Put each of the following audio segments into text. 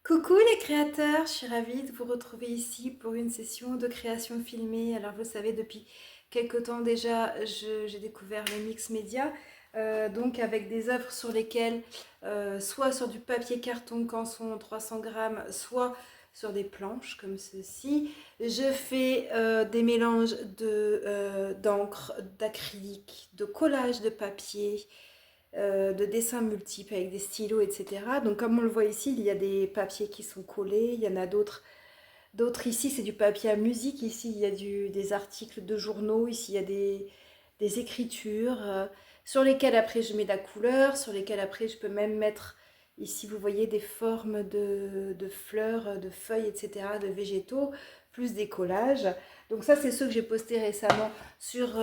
Coucou les créateurs, je suis ravie de vous retrouver ici pour une session de création filmée. Alors vous savez, depuis quelque temps déjà, j'ai découvert les mix médias, donc avec des œuvres sur lesquelles, soit sur du papier carton canson 300 grammes, soit sur des planches comme ceci, je fais des mélanges d'encre, d'acrylique, de collage de papier, de dessins multiples avec des stylos, etc. Donc comme on le voit ici, il y a des papiers qui sont collés, il y en a d'autres ici, c'est du papier à musique, ici il y a des articles de journaux, ici il y a des écritures sur lesquelles après je mets de la couleur, sur lesquelles après je peux même mettre, ici vous voyez des formes de fleurs, de feuilles, etc., de végétaux, plus des collages. Donc ça c'est ceux que j'ai postés récemment sur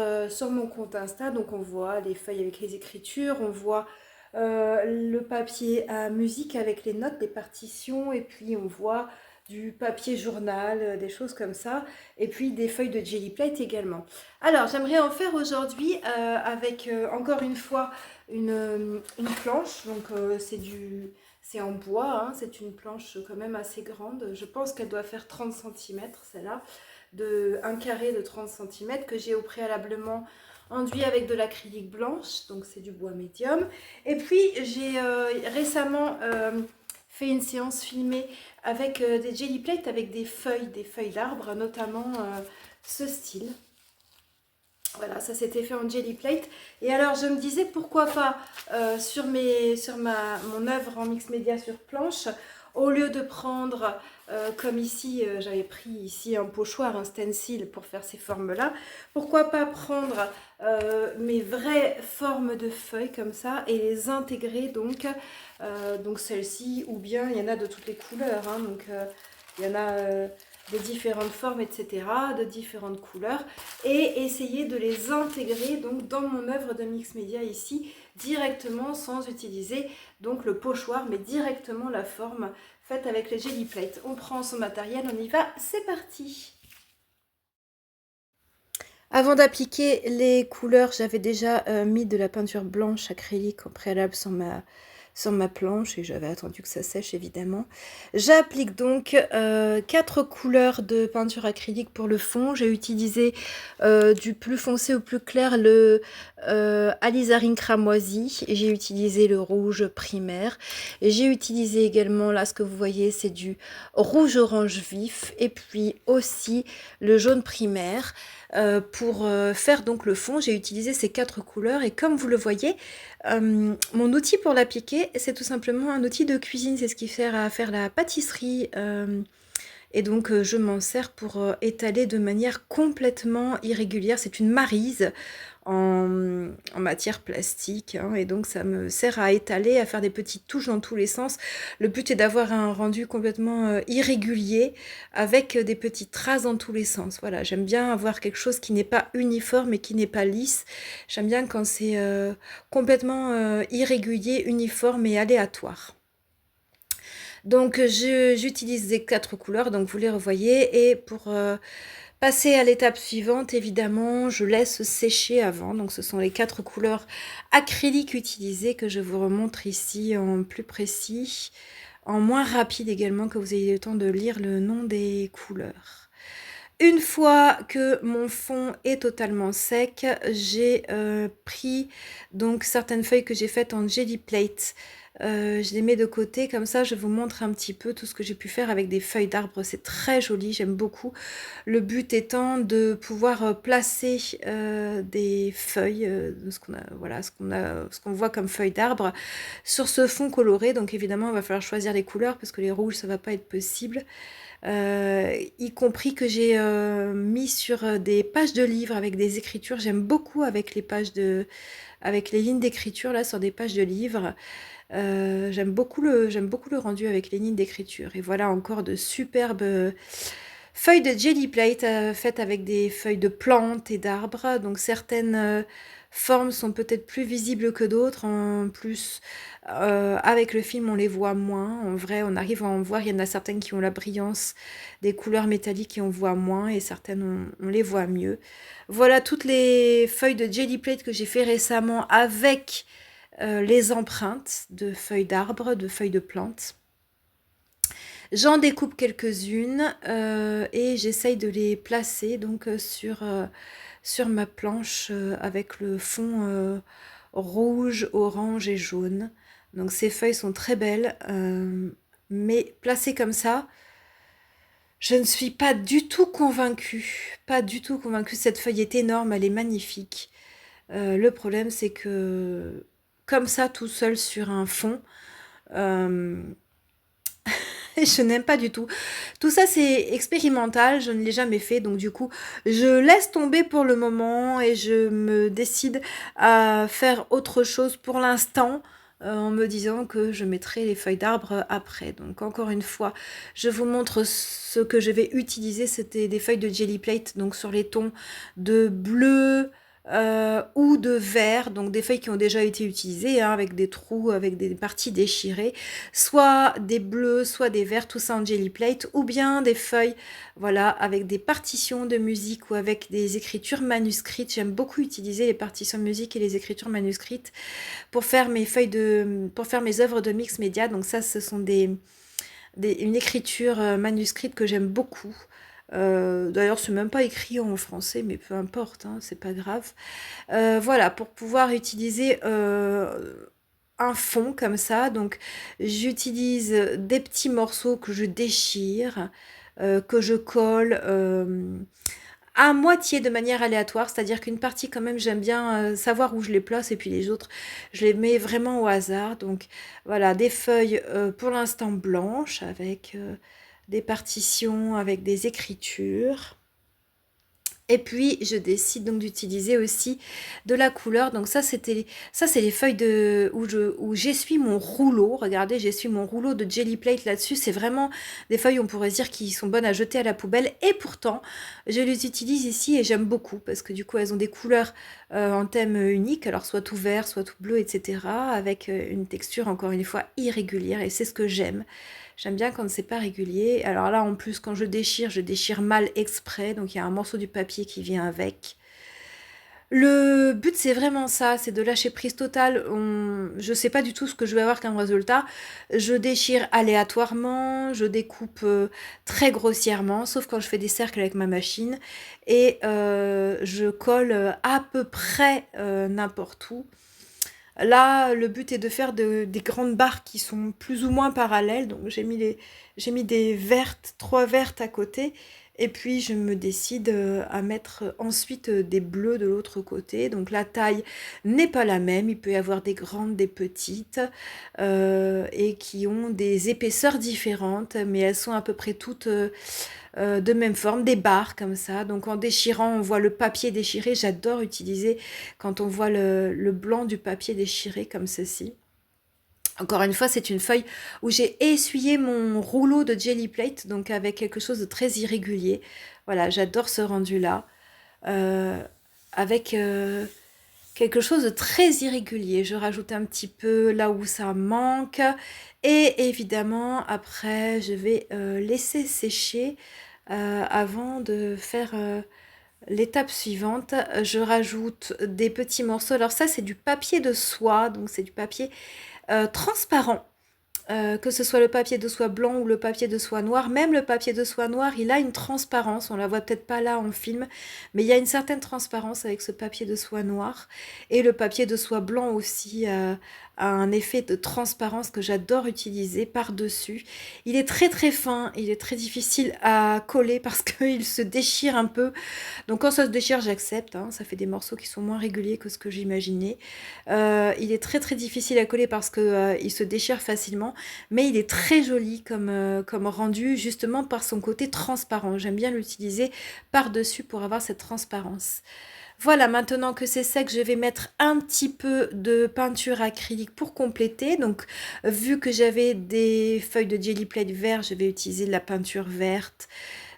mon compte Insta. Donc on voit les feuilles avec les écritures, on voit le papier à musique avec les notes, les partitions, et puis on voit du papier journal, des choses comme ça, et puis des feuilles de jelly plate également. Alors j'aimerais en faire aujourd'hui avec encore une fois une planche. Donc c'est en bois, hein, c'est une planche quand même assez grande. Je pense qu'elle doit faire 30 cm, celle-là, de un carré de 30 cm que j'ai au préalablement enduit avec de l'acrylique blanche, donc c'est du bois médium. Et puis j'ai récemment fait une séance filmée avec des jelly plates avec des feuilles d'arbre, notamment ce style. Voilà, ça s'était fait en jelly plate. Et alors je me disais pourquoi pas mon œuvre en mix média sur planche, au lieu de prendre comme ici, j'avais pris ici un pochoir, un stencil pour faire ces formes-là, pourquoi pas prendre mes vraies formes de feuilles comme ça et les intégrer donc celle-ci, ou bien il y en a de toutes les couleurs, hein, donc il y en a de différentes formes, etc., de différentes couleurs, et essayer de les intégrer donc dans mon œuvre de mix média ici, directement sans utiliser donc le pochoir, mais directement la forme faite avec les jelly plates. On prend son matériel, on y va, c'est parti. Avant d'appliquer les couleurs, j'avais déjà mis de la peinture blanche acrylique au préalable sur ma planche et j'avais attendu que ça sèche évidemment. J'applique donc 4 couleurs de peinture acrylique pour le fond. J'ai utilisé du plus foncé au plus clair le alizarin cramoisi, et j'ai utilisé le rouge primaire, et j'ai utilisé également, là ce que vous voyez c'est du rouge orange vif, et puis aussi le jaune primaire. Pour faire donc le fond, j'ai utilisé ces 4 couleurs, et comme vous le voyez, mon outil pour l'appliquer, c'est tout simplement un outil de cuisine, c'est ce qui sert à faire la pâtisserie, et donc je m'en sers pour étaler de manière complètement irrégulière. C'est une maryse en matière plastique, hein, et donc ça me sert à étaler, à faire des petites touches dans tous les sens. Le but est d'avoir un rendu complètement irrégulier, avec des petites traces dans tous les sens. Voilà, j'aime bien avoir quelque chose qui n'est pas uniforme et qui n'est pas lisse. J'aime bien quand c'est complètement irrégulier, uniforme et aléatoire. Donc j'utilise les 4 couleurs, donc vous les revoyez, et pour passer à l'étape suivante, évidemment, je laisse sécher avant. Donc ce sont les 4 couleurs acryliques utilisées que je vous remontre ici en plus précis, en moins rapide également, que vous ayez le temps de lire le nom des couleurs. Une fois que mon fond est totalement sec, j'ai pris donc certaines feuilles que j'ai faites en jelly plate. Je les mets de côté, comme ça je vous montre un petit peu tout ce que j'ai pu faire avec des feuilles d'arbre. C'est très joli, j'aime beaucoup. Le but étant de pouvoir placer des feuilles, de ce qu'on a, voilà, ce qu'on voit comme feuilles d'arbre, sur ce fond coloré. Donc évidemment, il va falloir choisir les couleurs parce que les rouges, ça va pas être possible. Y compris que j'ai mis sur des pages de livres avec des écritures. J'aime beaucoup avec avec les lignes d'écriture là sur des pages de livres. J'aime beaucoup le rendu avec les lignes d'écriture. Et voilà encore de superbes feuilles de jelly plate faites avec des feuilles de plantes et d'arbres. Donc certaines formes sont peut-être plus visibles que d'autres. En plus, avec le film, on les voit moins. En vrai, on arrive à en voir. Il y en a certaines qui ont la brillance des couleurs métalliques et on voit moins. Et certaines, on les voit mieux. Voilà toutes les feuilles de jelly plate que j'ai fait récemment avec les empreintes de feuilles d'arbres, de feuilles de plantes. J'en découpe quelques-unes et j'essaye de les placer donc sur ma planche avec le fond rouge, orange et jaune. Donc ces feuilles sont très belles, mais placées comme ça, je ne suis pas du tout convaincue. Pas du tout convaincue. Cette feuille est énorme, elle est magnifique. Le problème, c'est que comme ça, tout seul sur un fond, euh, je n'aime pas du tout. Tout ça, c'est expérimental, je ne l'ai jamais fait, donc du coup, je laisse tomber pour le moment et je me décide à faire autre chose pour l'instant, en me disant que je mettrai les feuilles d'arbre après. Donc encore une fois, je vous montre ce que je vais utiliser. C'était des feuilles de Jelly Plate, donc sur les tons de bleu, ou de vert, donc des feuilles qui ont déjà été utilisées, hein, avec des trous, avec des parties déchirées, soit des bleus, soit des verts, tout ça en jelly plate, ou bien des feuilles, voilà, avec des partitions de musique ou avec des écritures manuscrites. J'aime beaucoup utiliser les partitions de musique et les écritures manuscrites pour faire pour faire mes œuvres de mix média. Donc ça, ce sont une écriture manuscrite que j'aime beaucoup. D'ailleurs, c'est même pas écrit en français, mais peu importe, hein, c'est pas grave. Voilà, pour pouvoir utiliser un fond comme ça. Donc, j'utilise des petits morceaux que je déchire, que je colle à moitié de manière aléatoire, c'est-à-dire qu'une partie quand même j'aime bien savoir où je les place et puis les autres je les mets vraiment au hasard. Donc voilà, des feuilles pour l'instant blanches avec des partitions, avec des écritures. Et puis, je décide donc d'utiliser aussi de la couleur. Donc ça c'est les feuilles où j'essuie mon rouleau. Regardez, j'essuie mon rouleau de Jelly Plate là-dessus. C'est vraiment des feuilles, on pourrait dire, qui sont bonnes à jeter à la poubelle. Et pourtant, je les utilise ici et j'aime beaucoup parce que du coup, elles ont des couleurs en thème unique. Alors, soit tout vert, soit tout bleu, etc. Avec une texture, encore une fois, irrégulière. Et c'est ce que j'aime. J'aime bien quand c'est pas régulier. Alors là, en plus, quand je déchire mal exprès. Donc, il y a un morceau du papier qui vient avec. Le but, c'est vraiment ça, c'est de lâcher prise totale. Je sais pas du tout ce que je vais avoir comme résultat. Je déchire aléatoirement, je découpe très grossièrement, sauf quand je fais des cercles avec ma machine. Et je colle à peu près n'importe où. Là, le but est de faire des grandes barres qui sont plus ou moins parallèles. Donc j'ai mis des vertes, 3 vertes à côté. Et puis je me décide à mettre ensuite des bleus de l'autre côté. Donc la taille n'est pas la même. Il peut y avoir des grandes, des petites, et qui ont des épaisseurs différentes, mais elles sont à peu près toutes de même forme, des barres comme ça. Donc en déchirant, on voit le papier déchiré. J'adore utiliser quand on voit le blanc du papier déchiré comme ceci. Encore une fois, c'est une feuille où j'ai essuyé mon rouleau de Jelly Plate, donc avec quelque chose de très irrégulier. Voilà, j'adore ce rendu-là. Euh, avec quelque chose de très irrégulier. Je rajoute un petit peu là où ça manque. Et évidemment, après, je vais laisser sécher avant de faire l'étape suivante. Je rajoute des petits morceaux. Alors ça, c'est du papier de soie, donc c'est du papier transparent. Que ce soit le papier de soie blanc ou le papier de soie noir, même le papier de soie noir, il a une transparence, on la voit peut-être pas là en film, mais il y a une certaine transparence avec ce papier de soie noir. Et le papier de soie blanc aussi a un effet de transparence que j'adore utiliser par-dessus. Il est très très fin, il est très difficile à coller parce qu'il se déchire un peu. Donc quand ça se déchire, j'accepte, hein, ça fait des morceaux qui sont moins réguliers que ce que j'imaginais. Il est très très difficile à coller parce que il se déchire facilement, mais il est très joli comme rendu, justement par son côté transparent. J'aime bien l'utiliser par-dessus pour avoir cette transparence. Voilà, maintenant que c'est sec, je vais mettre un petit peu de peinture acrylique pour compléter. Donc, vu que j'avais des feuilles de Jelly Plate vert, je vais utiliser de la peinture verte.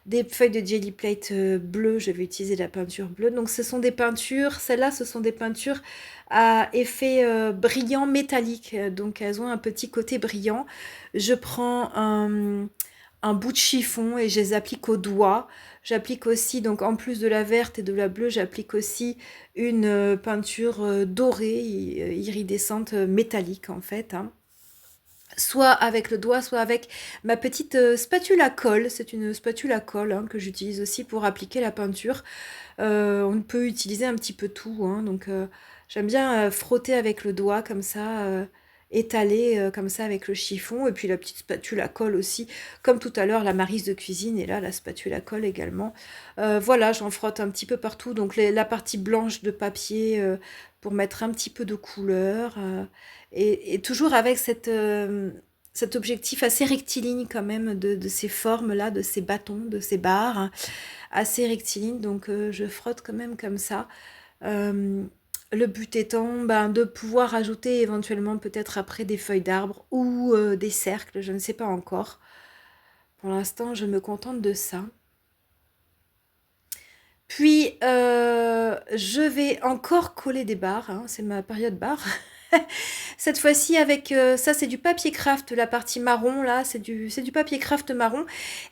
Des feuilles de Jelly Plate bleues, je vais utiliser de la peinture bleue. Donc, ce sont des peintures, celles-là, ce sont des peintures à effet brillant métallique. Donc, elles ont un petit côté brillant. Je prends un bout de chiffon et je les applique au doigt. J'applique aussi, donc en plus de la verte et de la bleue, j'applique aussi une peinture dorée, iridescente, métallique en fait, hein. soit avec le doigt, soit avec ma petite spatule à colle. C'est une spatule à colle hein, que j'utilise aussi pour appliquer la peinture. On peut utiliser un petit peu tout, hein, donc j'aime bien frotter avec le doigt comme ça, étaler comme ça avec le chiffon, et puis la petite spatule à colle aussi, comme tout à l'heure la Maryse de cuisine, et là la spatule à colle également. Voilà, j'en frotte un petit peu partout, donc la partie blanche de papier pour mettre un petit peu de couleur, et toujours avec cet objectif assez rectiligne quand même de ces formes-là, de ces bâtons, de ces barres, hein, assez rectiligne, donc je frotte quand même comme ça. Euh, le but étant ben, de pouvoir ajouter éventuellement peut-être après des feuilles d'arbre ou des cercles, je ne sais pas encore. Pour l'instant, je me contente de ça. Puis, je vais encore coller des barres, hein, c'est ma période barre. Cette fois-ci avec, ça c'est du papier craft, la partie marron là, c'est du papier craft marron.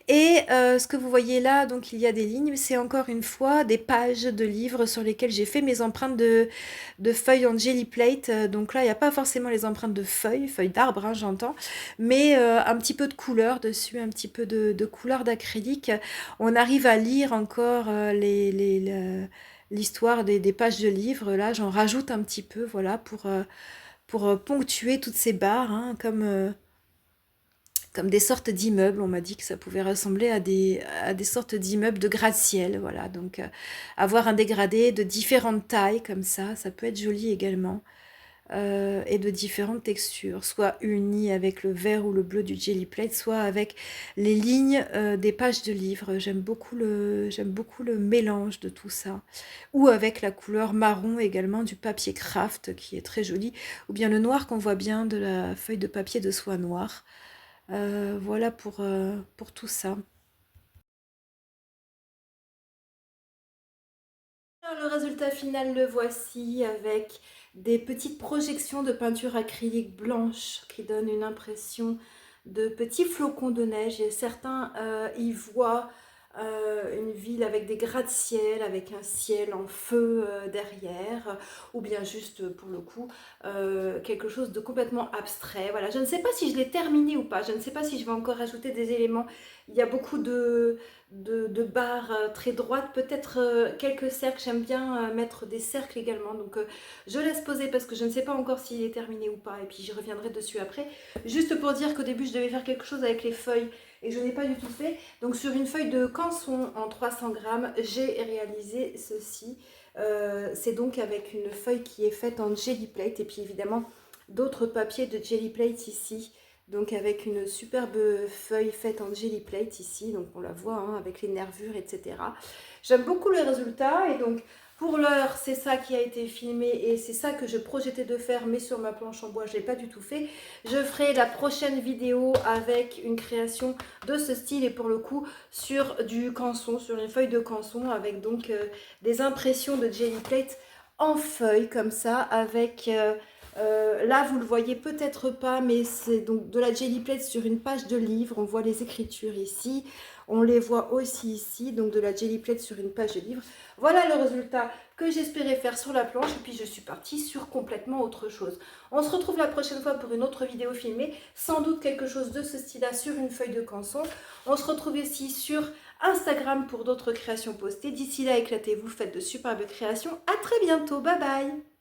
Et ce que vous voyez là, donc il y a des lignes, c'est encore une fois des pages de livres sur lesquelles j'ai fait mes empreintes de feuilles en jelly plate. Donc là, il n'y a pas forcément les empreintes de feuilles d'arbres, hein, j'entends, mais un petit peu de couleur dessus, un petit peu de couleur d'acrylique. On arrive à lire encore l'histoire des pages de livres. Là, j'en rajoute un petit peu, voilà, pour ponctuer toutes ces barres, hein, comme des sortes d'immeubles. On m'a dit que ça pouvait ressembler à des sortes d'immeubles de gratte-ciel. Voilà, donc avoir un dégradé de différentes tailles comme ça peut être joli également. Et de différentes textures, soit uni avec le vert ou le bleu du jelly plate, soit avec les lignes des pages de livres. J'aime beaucoup le mélange de tout ça. Ou avec la couleur marron également du papier craft qui est très joli, ou bien le noir qu'on voit bien de la feuille de papier de soie noire. Voilà pour tout ça. Alors, le résultat final, le voici avec des petites projections de peinture acrylique blanche qui donnent une impression de petits flocons de neige. Et certains y voient une ville avec des gratte-ciel, avec un ciel en feu derrière, ou bien juste pour le coup quelque chose de complètement abstrait. Voilà, je ne sais pas si je l'ai terminé ou pas, je ne sais pas si je vais encore ajouter des éléments. Il y a beaucoup de barres très droites, peut-être quelques cercles, j'aime bien mettre des cercles également, donc je laisse poser parce que je ne sais pas encore s'il est terminé ou pas, et puis j'y reviendrai dessus après. Juste pour dire qu'au début je devais faire quelque chose avec les feuilles et je n'ai pas du tout fait, donc sur une feuille de canson en 300 grammes, j'ai réalisé ceci. C'est donc avec une feuille qui est faite en jelly plate, et puis évidemment d'autres papiers de jelly plate ici, donc avec une superbe feuille faite en jelly plate ici, donc on la voit hein, avec les nervures, etc. J'aime beaucoup le résultat, et donc pour l'heure c'est ça qui a été filmé et c'est ça que je projetais de faire, mais sur ma planche en bois je ne l'ai pas du tout fait. Je ferai la prochaine vidéo avec une création de ce style, et pour le coup sur du canson, sur une feuille de canson, avec donc des impressions de jelly plate en feuille comme ça, avec là vous le voyez peut-être pas, mais c'est donc de la jelly plate sur une page de livre. On voit les écritures ici, on les voit aussi ici, donc de la jelly plate sur une page de livre. Voilà le résultat que j'espérais faire sur la planche, et puis je suis partie sur complètement autre chose. On se retrouve la prochaine fois pour une autre vidéo filmée, sans doute quelque chose de ce style là sur une feuille de canson. On se retrouve ici sur Instagram pour d'autres créations postées. D'ici là, éclatez-vous, faites de superbes créations. À très bientôt, bye bye.